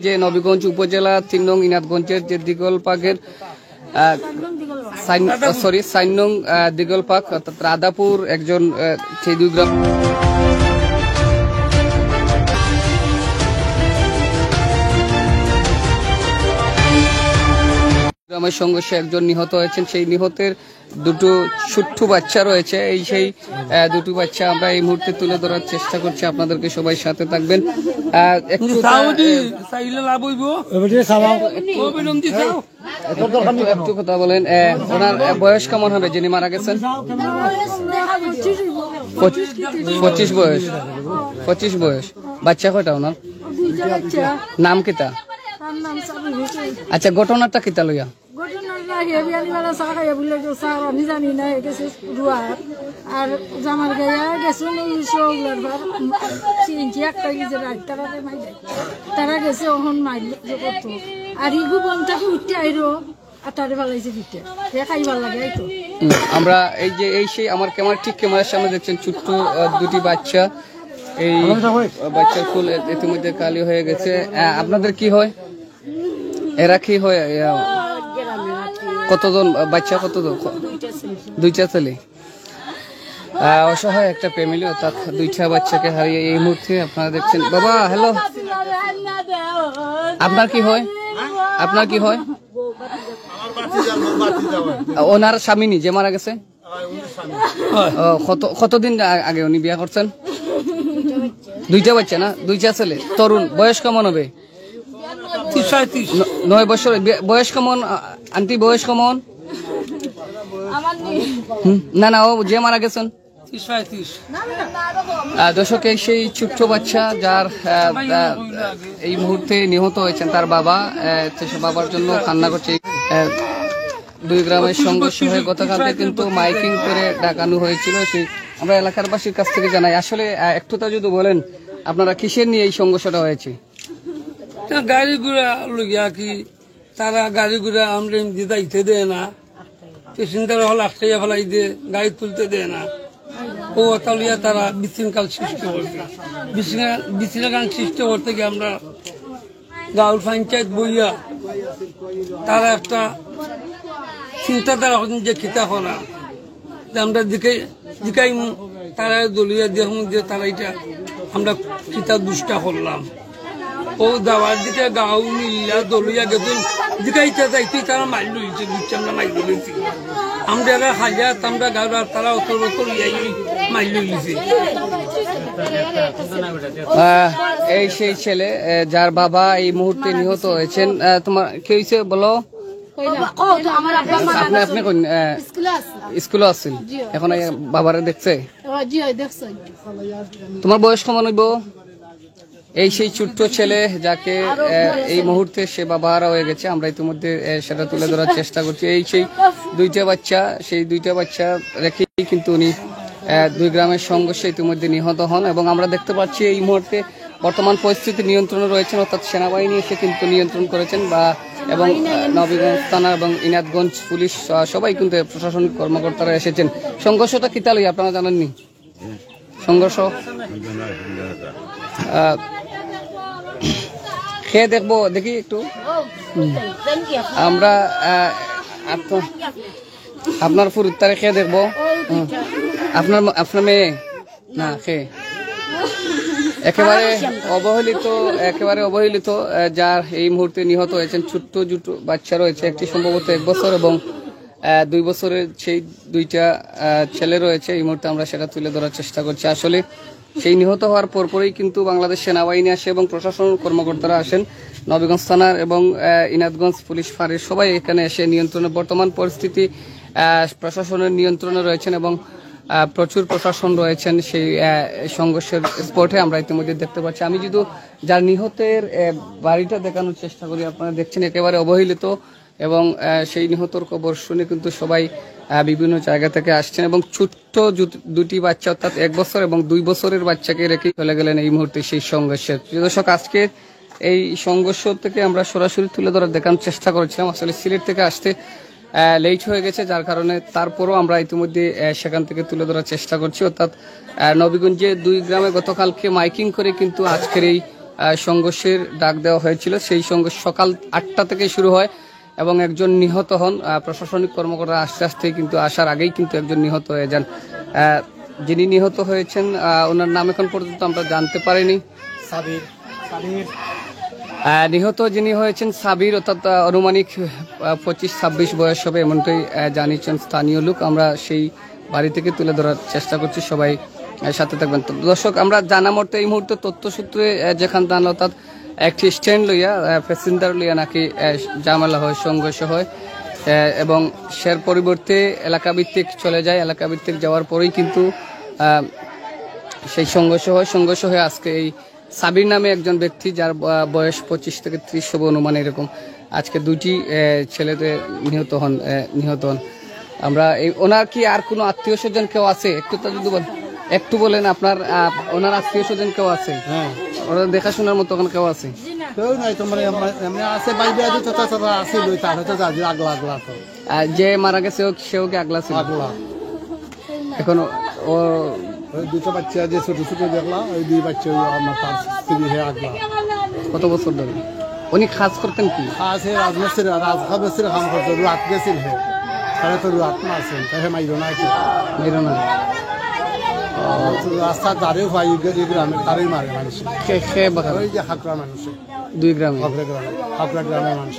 যে নবীগঞ্জ উপজেলা ৩ নং ইনাদগঞ্জের যে দিগলপাকের ৪ নং দিগলপাক অর্থাৎ রাধাপুর একজন সেই দুই গ্রামের সংঘর্ষে একজন নিহত হয়েছেন। সেই নিহতের দুটো ছোট্ট বাচ্চা রয়েছে। সেই দুটো বাচ্চা আমরা এই মুহূর্তে তুলে ধরার চেষ্টা করছি, আপনাদেরকে সবাই সাথে থাকবেন। একটু কথা বলেন, ওনার বয়স কেমন হবে যিনি মারা গেছেন? 25 বয়স। বাচ্চা কয়টা ওনার? নাম কিতা? আচ্ছা, ঘটনাটা কিতা লইয়া? আর জামার গাইয়া গেছুন তারা গেছে ওহন মাইল করতো আর ইগু বনটাকে উঠতে আইরো আর তারে ভালাইছে পিঠে খাই ভাল লাগে। তো আমরা এই সেই আমার ঠিক ক্যামেরার সামনে দেখছেন ছোট্ট দুটি বাচ্চা। এই বাচ্চার ফুল ইতিমধ্যে কালি হয়ে গেছে। আপনাদের কি হয়? এরা কি হয়? কতজন বাচ্চা? কতজন? 2টা ছেলে। অসহায় একটা ফ্যামিলি, অর্থাৎ 2টা বাচ্চাকে হারিয়ে এই মুহূর্তে আপনারা দেখছেন। বাবা হ্যালো, আপনার কি হয়? আপনার কি হয়? ওনার স্বামী যে মারা গেছে, কতদিন আগে উনি বিয়ে করছেন? 2টা বাচ্চা না? 2টা ছেলে। তরুণ বয়স কেমন হবে? 9 বছর বয়স। কেমন আন্টি বয়স কেমন? না ও যে মারা গেছেন। দর্শক, সেই ছোট্ট বাচ্চা যার এই মুহূর্তে নিহত হয়েছেন, তার বাবা বাবার জন্য কান্না করছে। দুই গ্রামের সংঘর্ষ হয়ে গতকালকে কিন্তু মাইকিং করে ডাকানো হয়েছিল। সেই আমরা এলাকার বাসীর কাছ থেকে জানাই। আসলে একটুটা যদি বলেন, আপনারা কিসের নিয়ে এই সংঘর্ষটা হয়েছে? গাড়ি ঘোড়া লইয়া কি তারা গাড়ি ঘোড়া আমরা দিতে দেয় না, পেসেঞ্জার হল আটকাইয়া ফেলাই দিয়ে গাড়ি তুলতে দেয় না। ও তালিয়া তারা বিশৃঙ্খল সৃষ্টি করছে। বিশৃঙ্খল সৃষ্টি করতে গিয়ে আমরা গাঁও পঞ্চায়েত বইয়া তারা একটা চিন্তাধারা যে খিতা করা আমরা দিকাই তারা দলিয়া দিয়ে তারা এটা আমরা খিতা দুষ্টা করলাম। ও দাওয়ার দিকে গাঁও মিল্লা দলিয়া গেছেন দিকাইতে যাইতে তারা মাইল লইছে, বুঝছি আমরা মাইল লইছি। আমরা হাজার আমরা গাঁও তারা অতর মাইল লইছে। এই সেই ছেলে যার বাবা এই মুহূর্তে নিহত হয়েছেন। তোমার কি হয়েছে বলো? আপনি কোন স্কুলে আছেন এখন? বাবারে দেখছে? তোমার বয়স কেমন হইব? এই সেই ছোট্ট ছেলে যাকে এই মুহূর্তে সে বাবা হারা হয়ে গেছে। আমরা ইতিমধ্যে সেটা তুলে ধরার চেষ্টা করছি। এই সেই 2টা বাচ্চা, সেই 2টা বাচ্চা রেখেই কিন্তু উনি 2 গ্রামের সংঘর্ষে ইতিমধ্যে নিহত হন। এবং আমরা দেখতে পাচ্ছি এই মুহূর্তে বর্তমান পরিস্থিতি নিয়ন্ত্রণে রয়েছেন, অর্থাৎ সেনাবাহিনী এসে কিন্তু নিয়ন্ত্রণ করেছেন এবং নবীগঞ্জ থানা এবং ইনাদগঞ্জ পুলিশ সবাই কিন্তু প্রশাসনিক কর্মকর্তারা এসেছেন। সংঘর্ষটা কি তালই আপনারা জানেননি? সংঘর্ষ খেয়ে দেখবো, দেখি একটু আমরা আপনার ফুরুত্তারে খেয়ে দেখবো। আপনার মেয়ে না খেয়ে একেবারে অবহেলিত যার এই মুহূর্তে নিহত হয়েছেন। ছোট্ট বাচ্চা রয়েছে, একটি সম্ভবত 1 বছর এবং 2 বছরের সেই 2টা ছেলে রয়েছে। এই মুহূর্তে আমরা সেটা তুলে ধরার চেষ্টা করছি। আসলে সেই নিহত হওয়ার পরপরই কিন্তু বাংলাদেশ সেনাবাহিনী আসে এবং প্রশাসন কর্মকর্তারা আসেন। নবীগঞ্জ থানার এবং ইনাদগঞ্জ পুলিশ ফাঁড়ির সবাই এখানে এসে নিয়ন্ত্রণে, বর্তমান পরিস্থিতি প্রশাসনের নিয়ন্ত্রণে রয়েছেন এবং প্রচুর প্রশাসন রয়েছেন সেই সংঘর্ষের স্পটে। আমরা ইতিমধ্যে দেখতে পাচ্ছি। আমি যদি যার নিহতের বাড়িটা দেখানোর চেষ্টা করি, আপনারা দেখছেন একেবারে অবহেলিত এবং সেই নিহতর খবর শুনে কিন্তু সবাই বিভিন্ন জায়গা থেকে আসছেন এবং ছোট্ট 2টি বাচ্চা, অর্থাৎ 1 বছর এবং 2 বছরের বাচ্চাকে রেখে চলে গেলেন এই মুহূর্তে সেই সংঘর্ষের। দর্শক, আজকে এই সংঘর্ষ থেকে আমরা সরাসরি তুলে ধরার দেখানোর চেষ্টা করেছিলাম। আসলে সিলেট থেকে আসতে লেট হয়ে গেছে, যার কারণে তারপরও আমরা ইতিমধ্যে সেখান থেকে তুলে ধরার চেষ্টা করছি। অর্থাৎ নবীগঞ্জে 2 গ্রামে গতকালকে মাইকিং করে কিন্তু আজকের এই সংঘর্ষের ডাক দেওয়া হয়েছিল। সেই সংঘর্ষ সকাল 8টা থেকে শুরু হয় এবং একজন নিহত হন। প্রশাসনিক কর্মকর্তা আস্তে আস্তে কিন্তু আসার আগেই কিন্তু একজন নিহত হয়ে যান। যিনি নিহত হয়েছেন ওনার নাম এখন পর্যন্ত আমরা জানতে পারিনি। নিহত যিনি হয়েছেন সাবির, অর্থাৎ আনুমানিক 25-26 বয়স হবে এমনটাই জানিয়েছেন স্থানীয় লোক। আমরা সেই বাড়ি থেকে তুলে ধরার চেষ্টা করছি, সবাই সাথে থাকবেন। তো দর্শক, আমরা জানা মতে এই মুহূর্তে তথ্যসূত্রে যেখান জানলো, অর্থাৎ একটি স্ট্যান্ড লইয়া প্যাসেঞ্জার লইয়া নাকি ঝামেলা হয়, সংঘর্ষ হয় এবং সের পরিবর্তে এলাকাভিত্তিক চলে যায়। এলাকাভিত্তিক যাওয়ার পরেই কিন্তু সেই সংঘর্ষ হয়। সংঘর্ষ হয়ে আজকে এই সাবির নামে একজন ব্যক্তি, যার বয়স 25 থেকে 30 হবে অনুমান এরকম, আজকে দুটি ছেলেতে নিহত হন। আমরা ওনার কি আর কোনো আত্মীয় স্বজন কেউ আছে? একটু বলেন আপনার ওনার আত্মীয় স্বজন কেউ আছে? হ্যাঁ, ওরা দেখাশোনার মতো ওখানে কেউ আছে? কেউ নাই, তোমার এমনি আছে বাইরে আছে, ছোটা ছোটা আছে, লই তার হয়তো যাবে আগলা তো। যে মারা গেছে সেও কি আগলা ছিল? আগলা। এখন ও ওই দুটো বাচ্চা যে ছোট ছোট দেখলাম, ওই দুই বাচ্চা আমার তার স্ত্রী হয়ে আগলা। কত বছর ধরে উনি কাজ করতেন? কি আছে রাজমিস্ত্রি, রাজমিস্ত্রি কাম করতো, রুয়াত গেছিল হে, তাহলে তো রুয়াত না আছে, তাই মাইরো না কি মেরো না। রাস্তা দাঁড়িয়ে ভাই এই গ্রামে তারই মারে মানুষ, সে ওই যে হাকরা মানুষ, 2 গ্রামে। হাকরা গ্রামের মানুষ।